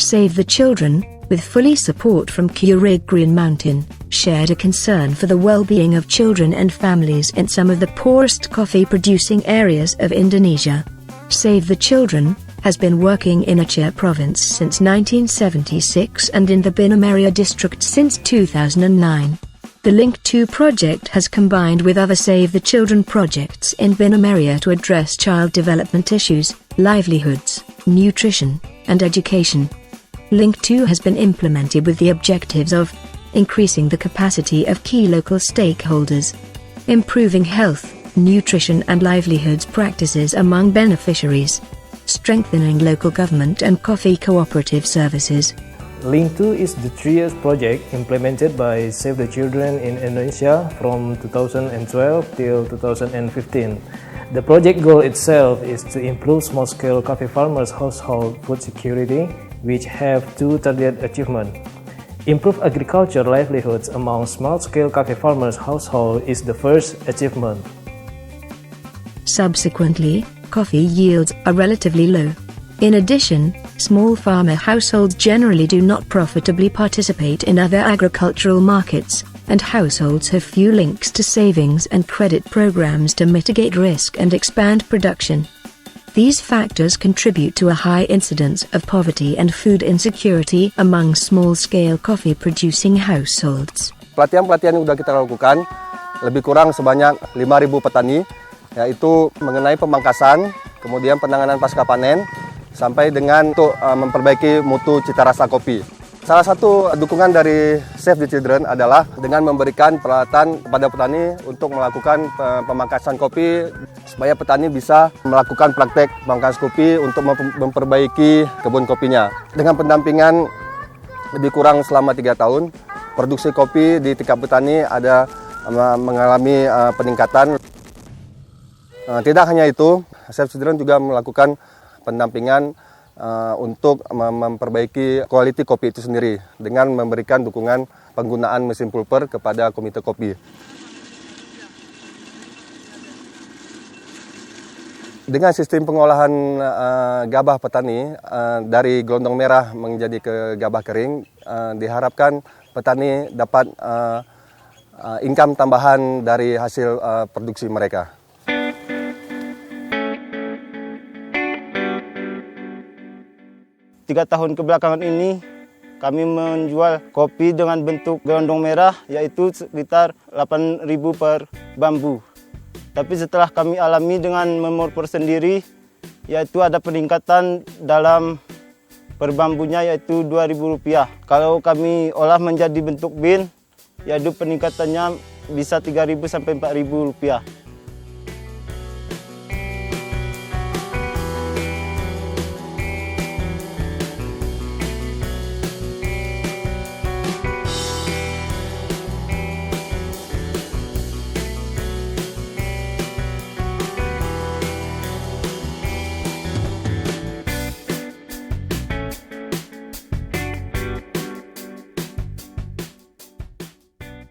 Save the Children, with fully support from Keurig Green Mountain, shared a concern for the well-being of children and families in some of the poorest coffee-producing areas of Indonesia. Save the Children has been working in Aceh province since 1976 and in the Binem area district since 2009. The Link 2 project has combined with other Save the Children projects in Binem area to address child development issues, livelihoods, nutrition, and education. Link 2 has been implemented with the objectives of increasing the capacity of key local stakeholders, improving health, nutrition and livelihoods practices among beneficiaries, strengthening local government and coffee cooperative services. Link 2 is the 3-year project implemented by Save the Children in Indonesia from 2012 till 2015. The project goal itself is to improve small-scale coffee farmers' household food security, which have 2 target achievements. Improve agriculture livelihoods among small-scale coffee farmers' household is the first achievement. Subsequently, coffee yields are relatively low. In addition, small farmer households generally do not profitably participate in other agricultural markets, and households have few links to savings and credit programs to mitigate risk and expand production. These factors contribute to a high incidence of poverty and food insecurity among small-scale coffee-producing households. Pelatihan-pelatihan yang sudah kita lakukan, lebih kurang sebanyak 5.000 petani, yaitu mengenai pemangkasan, kemudian penanganan pasca panen, sampai dengan untuk memperbaiki mutu cita rasa kopi. Salah satu dukungan dari Save the Children adalah dengan memberikan peralatan kepada petani untuk melakukan pemangkasan kopi, supaya petani bisa melakukan praktek pemangkasan kopi untuk memperbaiki kebun kopinya. Dengan pendampingan lebih kurang selama 3 tahun, produksi kopi di tingkat petani ada mengalami peningkatan. Tidak hanya itu, Save the Children juga melakukan pendampingan untuk memperbaiki kualitas kopi itu sendiri dengan memberikan dukungan penggunaan mesin pulper kepada komite kopi. Dengan sistem pengolahan gabah petani dari gelondong merah menjadi ke gabah kering, diharapkan petani dapat income tambahan dari hasil produksi mereka. 3 tahun kebelakangan ini kami menjual kopi dengan bentuk gelondong merah, yaitu sekitar 8.000 per bambu. Tapi setelah kami alami dengan memorper sendiri, yaitu ada peningkatan dalam per bambunya, yaitu Rp2.000. Kalau kami olah menjadi bentuk bin, yaitu peningkatannya bisa Rp3.000 sampai Rp4.000.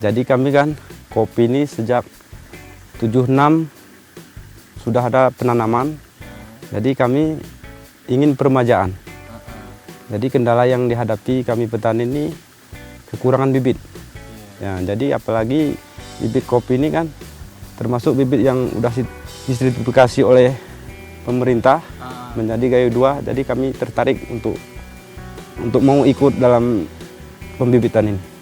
Jadi kami kan kopi ini sejak 76 sudah ada penanaman. Jadi kami ingin peremajaan. Jadi kendala yang dihadapi kami petani ini kekurangan bibit. Ya, jadi apalagi bibit kopi ini kan termasuk bibit yang sudah disertifikasi oleh pemerintah menjadi Gayo 2. Jadi kami tertarik untuk mau ikut dalam pembibitan ini.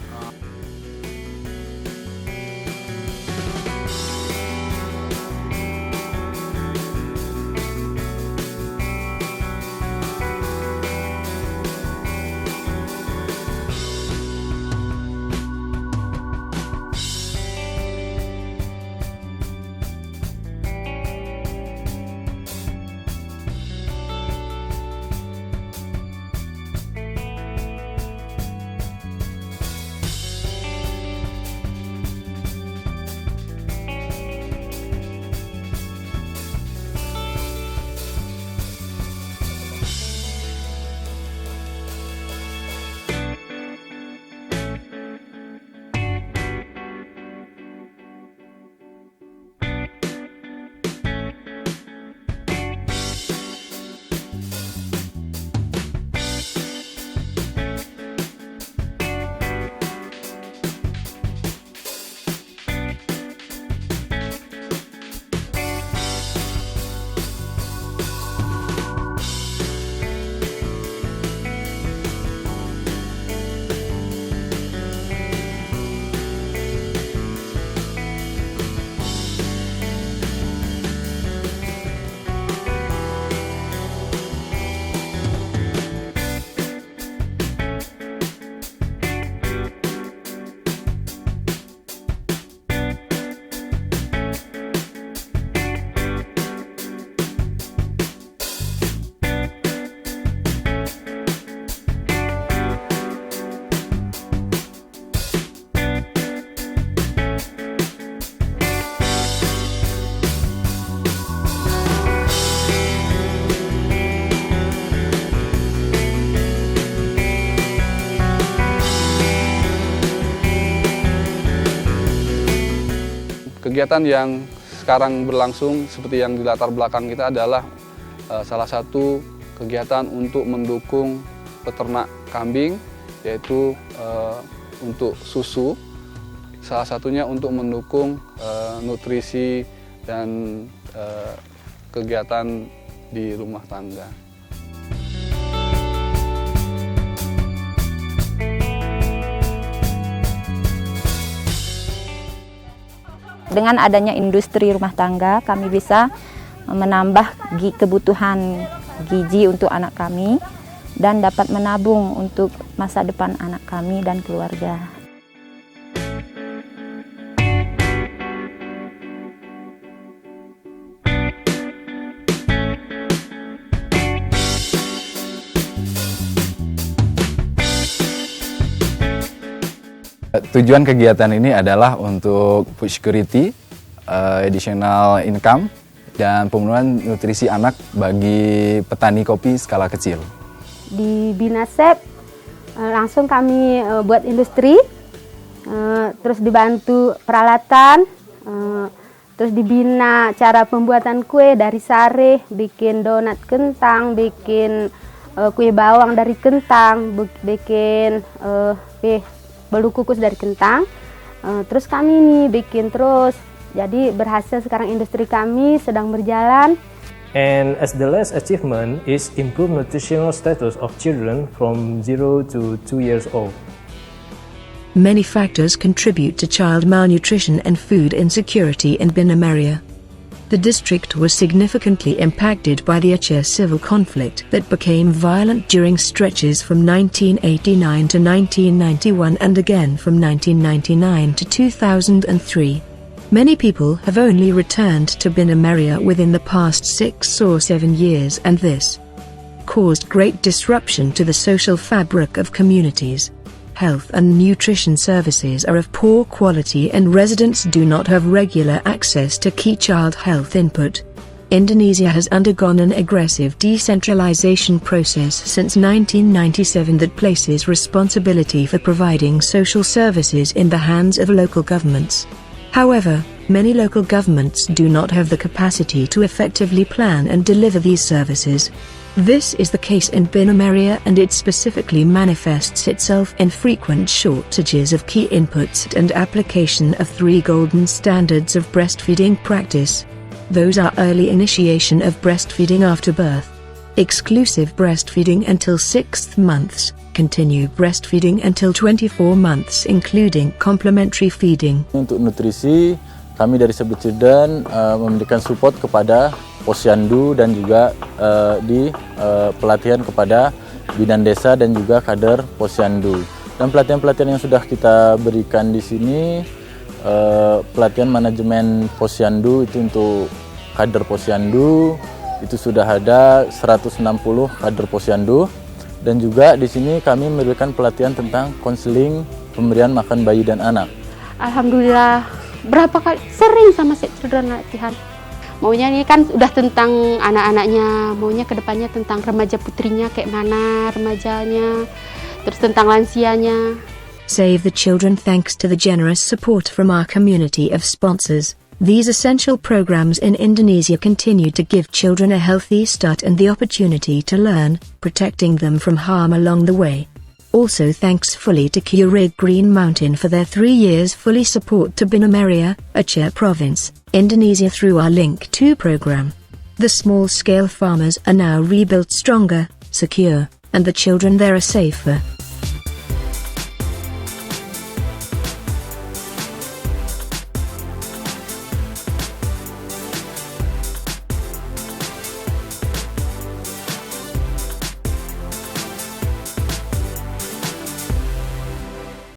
Kegiatan yang sekarang berlangsung seperti yang di latar belakang kita adalah salah satu kegiatan untuk mendukung peternak kambing, yaitu untuk susu, salah satunya untuk mendukung nutrisi dan kegiatan di rumah tangga. Dengan adanya industri rumah tangga, kami bisa menambah kebutuhan gizi untuk anak kami dan dapat menabung untuk masa depan anak kami dan keluarga. Tujuan kegiatan ini adalah untuk food security, additional income, dan pemenuhan nutrisi anak bagi petani kopi skala kecil. Di Binasep langsung kami buat industri, terus dibantu peralatan, terus dibina cara pembuatan kue dari sare, bikin donat kentang, bikin kue bawang dari kentang, bikin bolu kukus dari kentang. Terus kami nih bikin terus. Jadi berhasil sekarang industri kami sedang berjalan. And as the last achievement is improve nutritional status of children from 0 to 2 years old. Many factors contribute to child malnutrition and food insecurity in Binameria. The district was significantly impacted by the Aceh civil conflict that became violent during stretches from 1989 to 1991 and again from 1999 to 2003. Many people have only returned to Binameria within the past 6 or 7 years, and this caused great disruption to the social fabric of communities. Health and nutrition services are of poor quality and residents do not have regular access to key child health input. Indonesia has undergone an aggressive decentralization process since 1997 that places responsibility for providing social services in the hands of local governments. However, many local governments do not have the capacity to effectively plan and deliver these services. This is the case in Binameria, and it specifically manifests itself in frequent shortages of key inputs and application of 3 golden standards of breastfeeding practice. Those are early initiation of breastfeeding after birth, exclusive breastfeeding until 6 months, continue breastfeeding until 24 months including complementary feeding. Untuk nutrisi, kami dari Save the Children memberikan support kepada Posyandu dan juga di pelatihan kepada bidan desa dan juga kader Posyandu. Dan pelatihan-pelatihan yang sudah kita berikan di sini, pelatihan manajemen Posyandu itu untuk kader Posyandu, itu sudah ada 160 kader Posyandu. Dan juga di sini kami memberikan pelatihan tentang konseling pemberian makan bayi dan anak. Alhamdulillah, berapa kali sering sama Save the Children latihan. Maunya ini kan udah tentang anak-anaknya, maunya kedepannya tentang remaja putrinya kayak mana remajanya, terus tentang lansianya. Save the Children thanks to the generous support from our community of sponsors. These essential programs in Indonesia continue to give children a healthy start and the opportunity to learn, protecting them from harm along the way. Also thanks fully to Keurig Green Mountain for their 3 years fully support to Binameria, Aceh Province, Indonesia through our Link 2 program. The small-scale farmers are now rebuilt stronger, secure, and the children there are safer.